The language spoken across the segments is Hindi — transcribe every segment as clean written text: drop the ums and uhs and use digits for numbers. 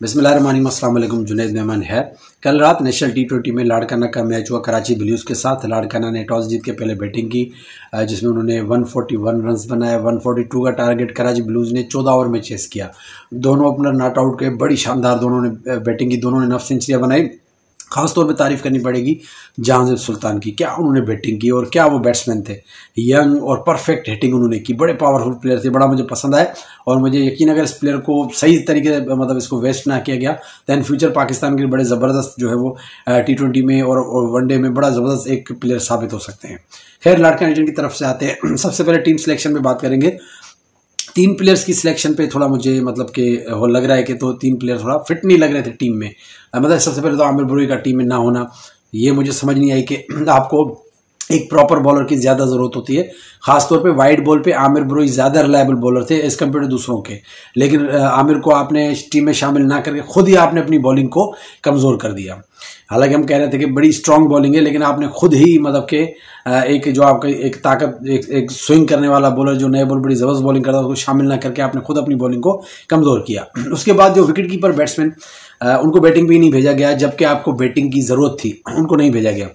बिस्मिल्लाहिर्रहमानिर्रहीम, अस्सलाम वालेकुम। जुनैद मेमन है। कल रात नेशनल T20 में लाड़काना का मैच हुआ कराची ब्लूज़ के साथ। लाड़काना ने टॉस जीत के पहले बैटिंग की, जिसमें उन्होंने 141 रन्स बनाए। 142 का टारगेट कराची ब्लूज़ ने 14 ओवर में चेस किया। दोनों ओपनर नॉट आउट के, बड़ी शानदार दोनों ने बैटिंग की। दोनों ने 9 सेंचुरियाँ बनाई। खासतौर पे तारीफ़ करनी पड़ेगी जहांगीर सुल्तान की। क्या उन्होंने बैटिंग की और क्या वो बैट्समैन थे। यंग और परफेक्ट हिटिंग उन्होंने की। बड़े पावरफुल प्लेयर थे, बड़ा मुझे पसंद आया। और मुझे यकीन, अगर इस प्लेयर को सही तरीके से मतलब इसको वेस्ट ना किया गया तो इन फ्यूचर पाकिस्तान के बड़े ज़बरदस्त जो है वो T20 में और वनडे में बड़ा ज़बरदस्त एक प्लेयर साबित हो सकते हैं। खैर, लाड़काना टीम की तरफ से आते हैं। सबसे पहले टीम सिलेक्शन में बात करेंगे। 3 प्लेयर्स की सिलेक्शन पे थोड़ा मुझे मतलब कि वो लग रहा है कि तो 3 प्लेयर थोड़ा फिट नहीं लग रहे थे टीम में। मतलब सबसे पहले तो आमिर ब्रोई का टीम में ना होना, ये मुझे समझ नहीं आई कि आपको एक प्रॉपर बॉलर की ज़्यादा ज़रूरत होती है। खासतौर पे वाइड बॉल पे आमिर ब्रोई ज़्यादा रिलायबल बॉलर थे एज़ कम्पेयर टू दूसरों के। लेकिन आमिर को आपने टीम में शामिल ना करके खुद ही आपने अपनी बॉलिंग को कमज़ोर कर दिया। हालांकि हम कह रहे थे कि बड़ी स्ट्रांग बॉलिंग है, लेकिन आपने खुद ही मतलब कि एक जो आपका एक ताकत, एक स्विंग करने वाला बॉलर जो नए बॉल बड़ी ज़बरदस्त बॉलिंग करता है, उसको शामिल ना करके आपने खुद अपनी बॉलिंग को कमज़ोर किया। उसके बाद जो विकेट कीपर बैट्समैन, उनको बैटिंग भी नहीं भेजा गया, जबकि आपको बैटिंग की ज़रूरत थी, उनको नहीं भेजा गया।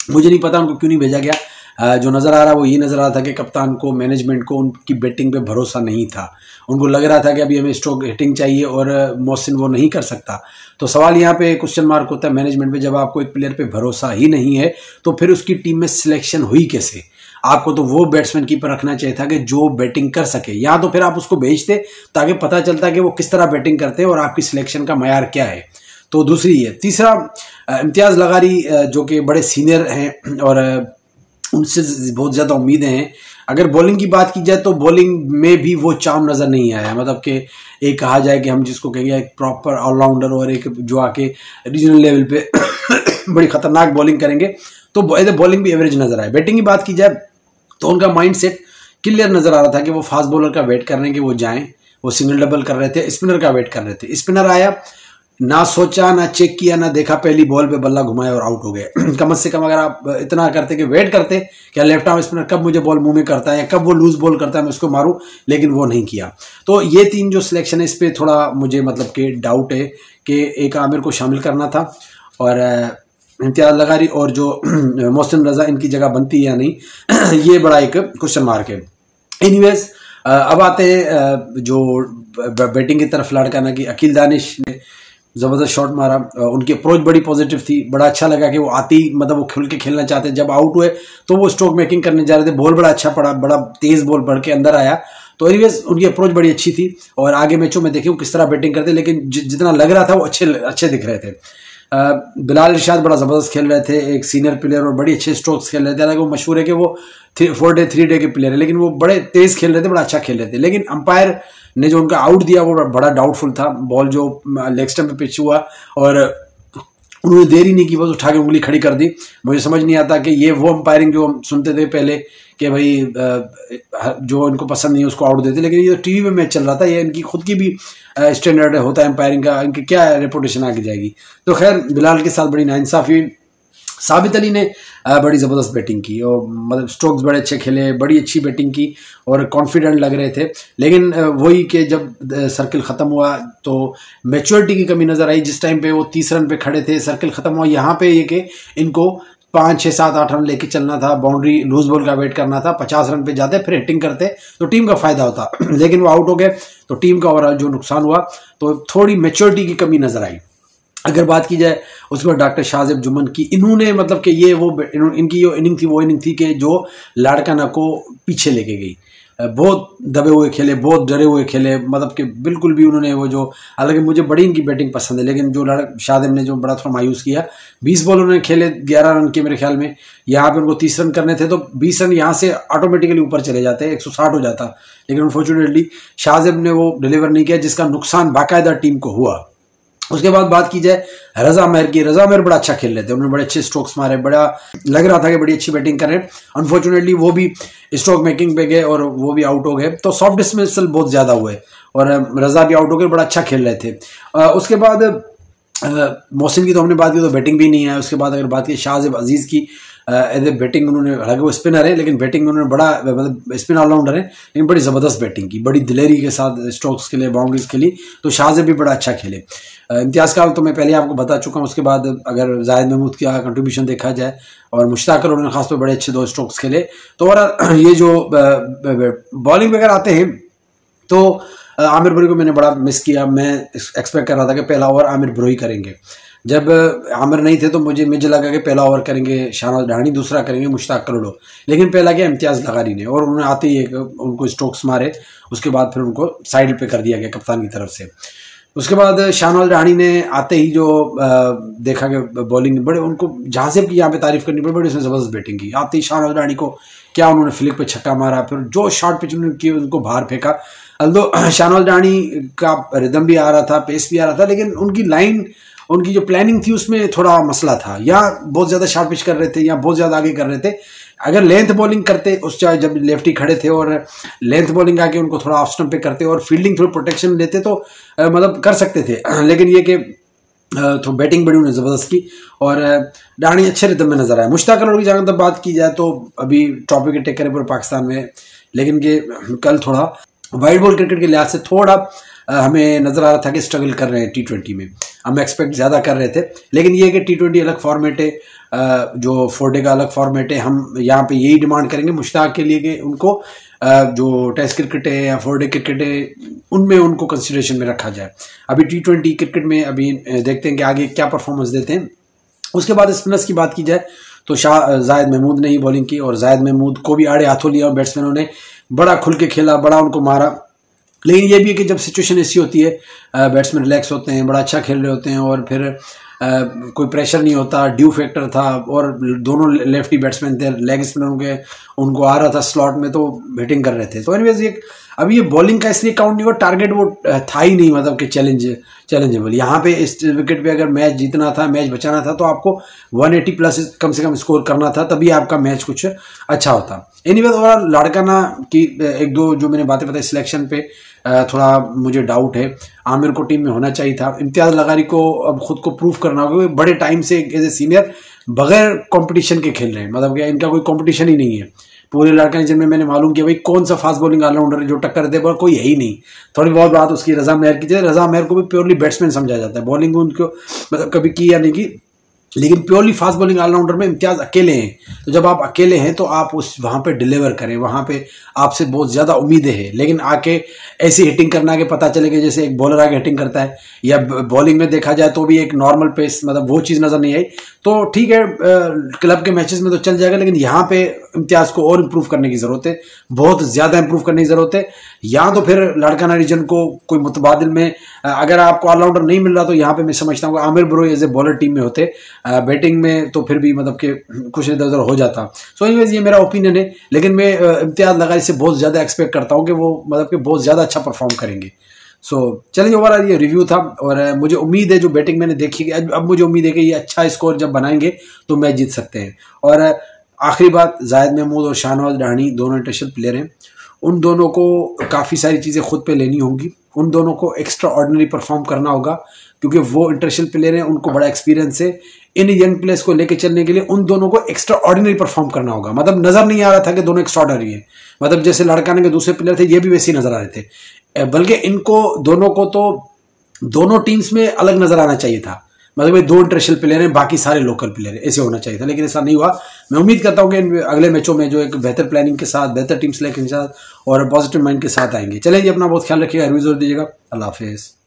मुझे नहीं पता उनको क्यों नहीं भेजा गया। जो नज़र आ रहा वो ये नज़र आ रहा था कि कप्तान को, मैनेजमेंट को उनकी बैटिंग पे भरोसा नहीं था। उनको लग रहा था कि अभी हमें स्ट्रोक हिटिंग चाहिए और मोहसिन वो नहीं कर सकता। तो सवाल यहाँ पे क्वेश्चन मार्क होता है मैनेजमेंट पे, जब आपको एक प्लेयर पे भरोसा ही नहीं है तो फिर उसकी टीम में सिलेक्शन हुई कैसे। आपको तो वो बैट्समैन कीपर रखना चाहिए था कि जो बैटिंग कर सके, या तो फिर आप उसको भेजते ताकि पता चलता कि वो किस तरह बैटिंग करते हैं और आपकी सिलेक्शन का मयार क्या है। तो दूसरी है। तीसरा, इम्तियाज़ लगारी जो कि बड़े सीनियर हैं और उनसे बहुत ज़्यादा उम्मीदें हैं। अगर बॉलिंग की बात की जाए तो बॉलिंग में भी वो चार्म नज़र नहीं आया। मतलब कि एक कहा जाए कि हम जिसको कहेंगे एक प्रॉपर ऑलराउंडर और एक जो आके रीजनल लेवल पे बड़ी ख़तरनाक बॉलिंग करेंगे, तो बॉलिंग भी एवरेज नज़र आए। बैटिंग की बात की जाए तो उनका माइंड सेट क्लियर नज़र आ रहा था कि वो फास्ट बॉलर का वेट कर रहे हैं कि वो जाएँ। वो सिंगल डबल कर रहे थे, स्पिनर का वेट कर रहे थे। स्पिनर आया, ना सोचा, ना चेक किया, ना देखा, पहली बॉल पे बल्ला घुमाया और आउट हो गए। कम से कम अगर आप इतना करते कि वेट करते क्या लेफ्ट आर्म स्पिनर कब मुझे बॉल मुंह में करता है या कब वो लूज बॉल करता है मैं उसको मारूं, लेकिन वो नहीं किया। तो ये 3 जो सिलेक्शन है, इस पर थोड़ा मुझे मतलब कि डाउट है कि एक आमिर को शामिल करना था और इम्तियाज़ लगारी और जो मोहसिन रजा, इनकी जगह बनती है या नहीं, ये बड़ा एक क्वेश्चन मार्क है। एनीवेज, अब आते हैं जो बैटिंग की तरफ। लाड़काना की अकील दानिश ने ज़बरदस्त शॉट मारा। उनकी अप्रोच बड़ी पॉजिटिव थी। बड़ा अच्छा लगा कि वो आती मतलब वो खुल के खेलना चाहते। जब आउट हुए तो वो स्ट्रोक मेकिंग करने जा रहे थे। बॉल बड़ा अच्छा पड़ा, बड़ा तेज़ बॉल बढ़ के अंदर आया। तो एनीवेज उनकी अप्रोच बड़ी अच्छी थी और आगे मैचों में देखिए वो किस तरह बैटिंग करते, लेकिन जितना लग रहा था वो अच्छे दिख रहे थे। बिलाल इरशाद बड़ा ज़बरदस्त खेल रहे थे, एक सीनियर प्लेयर, और बड़ी अच्छे स्ट्रोक्स खेल रहे थे। हालांकि वो मशहूर है कि वो 3 डे के प्लेयर है, लेकिन वो बड़े तेज़ खेल रहे थे, बड़ा अच्छा खेल रहे थे। लेकिन अंपायर ने जो उनका आउट दिया वो बड़ा डाउटफुल था। बॉल जो लेग स्टंप पे पिच हुआ और उन्होंने देरी नहीं की, बस उठा के उंगली खड़ी कर दी। मुझे समझ नहीं आता कि ये वो अंपायरिंग जो हम सुनते थे पहले कि भाई जो इनको पसंद नहीं है उसको आउट देते, लेकिन ये तो टीवी में मैच चल रहा था। ये इनकी खुद की भी स्टैंडर्ड होता है अंपायरिंग का, इनकी क्या रेपुटेशन आगे जाएगी। तो खैर, बिलाल के साथ बड़ी नाइंसाफ़ी। साबित अली ने बड़ी ज़बरदस्त बैटिंग की और मतलब स्ट्रोक्स बड़े अच्छे खेले, बड़ी अच्छी बैटिंग की और कॉन्फिडेंट लग रहे थे। लेकिन वही कि जब सर्किल ख़त्म हुआ तो मैच्योरिटी की कमी नज़र आई। जिस टाइम पे वो 30 रन पे खड़े थे, सर्किल ख़त्म हुआ, यहाँ पे ये कि इनको 5, 6, 7, 8 रन लेके चलना था। बाउंड्री लूज बॉल का वेट करना था। 50 रन पे जाते फिर हिटिंग करते तो टीम का फ़ायदा होता, लेकिन वो आउट हो गए तो टीम का ओवरऑल जो नुकसान हुआ, तो थोड़ी मैच्योरिटी की कमी नज़र आई। अगर बात की जाए उसके बाद डॉक्टर शाहजेब जुम्मन की, इन्होंने मतलब कि ये वो इनकी जो इनिंग थी वो इनिंग थी कि जो लाड़काना को पीछे लेके गई। बहुत दबे हुए खेले, बहुत डरे हुए खेले, मतलब कि बिल्कुल भी उन्होंने वो जो, हालांकि मुझे बड़ी इनकी बैटिंग पसंद है, लेकिन जो शाहजेब ने जो बड़ा थोड़ा मायूस किया। 20 बॉल उन्होंने खेले, 11 रन के मेरे ख्याल में। यहाँ पे उनको 30 रन करने थे तो 20 रन यहाँ से ऑटोमेटिकली ऊपर चले जाते, 160 हो जाता, लेकिन अनफॉर्चुनेटली शाहजेब ने वो डिलीवर नहीं किया, जिसका नुकसान बाकायदा टीम को हुआ। उसके बाद बात की जाए रजा मेहर की। रजा मेहर बड़ा अच्छा खेल रहे थे, उन्होंने बड़े अच्छे स्ट्रोक्स मारे, बड़ा लग रहा था कि बड़ी अच्छी बैटिंग कर रहे हैं। अनफॉर्चुनेटली वो भी स्ट्रोक मेकिंग पे गए और वो भी आउट हो गए, तो सॉफ्ट डिसमिसल बहुत ज़्यादा हुए और रजा भी आउट हो गए, बड़ा अच्छा खेल रहे थे। उसके बाद मोहसिन की तो हमने बात की, तो बैटिंग भी नहीं है। उसके बाद अगर बात की शाहजेब अजीज़ की, एज ए बैटिंग उन्होंने, हालांकि वो स्पिनर है लेकिन बैटिंग उन्होंने बड़ा, मतलब स्पिन ऑलराउंडर है लेकिन बड़ी ज़बरदस्त बैटिंग की, बड़ी दिलेरी के साथ स्ट्रोक्स खेले, बाउंड्रीज खेली। तो शाहजेब भी बड़ा अच्छा खेले। इम्तियाज़ का तो मैं पहले आपको बता चुका हूँ। उसके बाद अगर जाहिद महमूद का कंट्रीब्यूशन देखा जाए और मुश्ताक अली उन्होंने खासतौर पर बड़े अच्छे 2 स्ट्रोक्स खेले। तो और ये जो बॉलिंग वगैरह आते हैं तो आमिर ब्रोही को मैंने बड़ा मिस किया। मैं एक्सपेक्ट कर रहा था कि पहला ओवर आमिर ब्रोही करेंगे। जब आमिर नहीं थे तो मुझे लगा कि पहला ओवर करेंगे शाहनवाज रानी, दूसरा करेंगे मुश्ताक करोड़ो, लेकिन पहला किया इम्तियाज़ लगारी ने और उन्होंने आते ही उनको स्ट्रोक्स मारे। उसके बाद फिर उनको साइड पे कर दिया गया कप्तान की तरफ से। उसके बाद शाहनवाज रानी ने आते ही जो देखा कि बॉलिंग बड़े, उनको जहाँ से भी यहाँ पे तारीफ करनी पड़ी, बड़ी उसने ज़बरदस्त बैटिंग की। आते ही शाहनवाज रानी को क्या उन्होंने फ्लिक पे छक्का मारा, फिर जो शॉर्ट पिच उन्होंने की उनको बाहर फेंका। अल्दो शाहनवाज रानी का रिदम भी आ रहा था, पेस भी आ रहा था, लेकिन उनकी लाइन, उनकी जो प्लानिंग थी उसमें थोड़ा मसला था। या बहुत ज़्यादा शॉर्ट पिच कर रहे थे या बहुत ज़्यादा आगे कर रहे थे। अगर लेंथ बॉलिंग करते उस चाहे जब लेफ्टी खड़े थे और लेंथ बॉलिंग आके उनको थोड़ा ऑफ स्टंप पे करते और फील्डिंग थोड़ी प्रोटेक्शन लेते तो मतलब कर सकते थे। लेकिन ये कि तो बैटिंग बड़ी उन्होंने ज़बरदस्त की और रानी अच्छे रिदम में नजर आया। मुश्ताक अली की जगह तब बात की जाए तो अभी टॉपिक के टेक करे पूरे पाकिस्तान में, लेकिन कि कल थोड़ा वाइड बॉल क्रिकेट के लिहाज से थोड़ा हमें नजर आ रहा था कि स्ट्रगल कर रहे हैं T20 में। हम एक्सपेक्ट ज़्यादा कर रहे थे, लेकिन ये कि T20 अलग फॉर्मेट है, जो 4 डे का अलग फॉर्मेट है। हम यहाँ पे यही डिमांड करेंगे मुश्ताक के लिए कि उनको जो टेस्ट क्रिकेट है या 4 डे क्रिकेट है उनमें उनको कंसिडरेशन में रखा जाए। अभी T20 क्रिकेट में अभी देखते हैं कि आगे क्या परफॉर्मेंस देते हैं। उसके बाद स्पिनर्स की बात की जाए तो जाहिद महमूद ने ही बॉलिंग की और जाहिद महमूद को भी आड़े हाथों लिया और बैट्समैनों ने बड़ा खुल के खेला, बड़ा उनको मारा। लेकिन ये भी है कि जब सिचुएशन ऐसी होती है, बैट्समैन रिलैक्स होते हैं, बड़ा अच्छा खेल रहे होते हैं और फिर कोई प्रेशर नहीं होता। ड्यू फैक्टर था और दोनों लेफ्टी बैट्समैन थे, लेग स्पिनर के उनको आ रहा था स्लॉट में तो बैटिंग कर रहे थे। तो एनीवेज ये अभी ये बॉलिंग का इसलिए काउंट नहीं हुआ, टारगेट वो था ही नहीं, मतलब कि चैलेंजेबल। यहाँ पे इस विकेट पे अगर मैच जीतना था, मैच बचाना था तो आपको 180 प्लस कम से कम स्कोर करना था, तभी आपका मैच कुछ अच्छा होता। एनीवेज और लाड़काना की 1-2 जो मैंने बातें बताई सिलेक्शन पे थोड़ा मुझे डाउट है। आमिर को टीम में होना चाहिए था। इम्तियाज़ लगारी को अब खुद को प्रूव करना होगा। बड़े टाइम से एज ए सीनियर बगैर कंपटीशन के खेल रहे हैं, मतलब क्या इनका कोई कंपटीशन ही नहीं है पूरे लड़का। जिनमें मैंने मालूम किया भाई कौन सा फास्ट बॉलिंग ऑलराउंडर जो टक्कर दे, पर कोई है ही नहीं। थोड़ी बहुत बात उसकी रजा मेहर की जाए, रजा मेहर को भी प्योरली बैट्समैन समझा जाता है, बॉलिंग उनको मतलब कभी की या नहीं की, लेकिन प्योरली फास्ट बॉलिंग ऑलराउंडर में इम्तियाज़ अकेले हैं। तो जब आप अकेले हैं तो आप उस वहाँ पे डिलीवर करें, वहाँ पे आपसे बहुत ज़्यादा उम्मीदें हैं। लेकिन आके ऐसी हिटिंग करना कि पता चले कि जैसे एक बॉलर आके हिटिंग करता है, या बॉलिंग में देखा जाए तो भी एक नॉर्मल पेस, मतलब वो चीज़ नज़र नहीं आई। तो ठीक है, क्लब के मैचेस में तो चल जाएगा, लेकिन यहाँ पे इम्तियाज़ को और इम्प्रूव करने की ज़रूरत है, बहुत ज़्यादा इम्प्रूव करने की ज़रूरत है। या तो फिर लाड़काना रीजन को कोई मुतबादिल में अगर आपको ऑलराउंडर नहीं मिल रहा तो यहाँ पे मैं समझता हूँ Aamir Brohi as a bowler team में होते, बैटिंग में तो फिर भी मतलब कि कुछ इधर उधर हो जाता। सो एनीवेज ये मेरा ओपिनियन है, लेकिन मैं इम्तियाज़ लगारी से बहुत ज़्यादा एक्सपेक्ट करता हूँ कि वो मतलब कि बहुत ज़्यादा अच्छा परफॉर्म करेंगे। सो चलिए, ओवरऑल ये रिव्यू था और मुझे उम्मीद है जो बैटिंग मैंने देखी, अब मुझे उम्मीद है कि ये अच्छा स्कोर जब बनाएंगे तो मैच जीत सकते हैं। और आखिरी बात, जाहिद महमूद और शाहनवाज रानी दोनों इंटरनेशनल प्लेयर हैं, उन दोनों को काफ़ी सारी चीज़ें खुद पे लेनी होंगी, उन दोनों को एक्स्ट्रा ऑर्डिनरी परफॉर्म करना होगा क्योंकि वो इंटरनेशनल प्लेयर हैं, उनको बड़ा एक्सपीरियंस है। इन यंग प्लेयर्स को लेके चलने के लिए उन दोनों को एक्स्ट्रा ऑर्डिनरी परफॉर्म करना होगा। मतलब नज़र नहीं आ रहा था कि दोनों एक्स्ट्रा ऑर्डिनरी हैं, मतलब जैसे लड़काने के दूसरे प्लेयर थे ये भी वैसे ही नज़र आ रहे थे, बल्कि इनको दोनों को तो दोनों टीम्स में अलग नज़र आना चाहिए था। मतलब ये 2 इंटरनेशनल प्लेयर हैं, बाकी सारे लोकल प्लेयर हैं, ऐसे होना चाहिए था, लेकिन ऐसा नहीं हुआ। मैं उम्मीद करता हूँ कि अगले मैचों में जो एक बेहतर प्लानिंग के साथ, बेहतर टीम सिलेक्शन के साथ और पॉजिटिव माइंड के साथ आएंगे। चलिए जी, अपना बहुत ख्याल रखिएगा, रिव्यूज दीजिएगा। अल्लाह हाफिज़।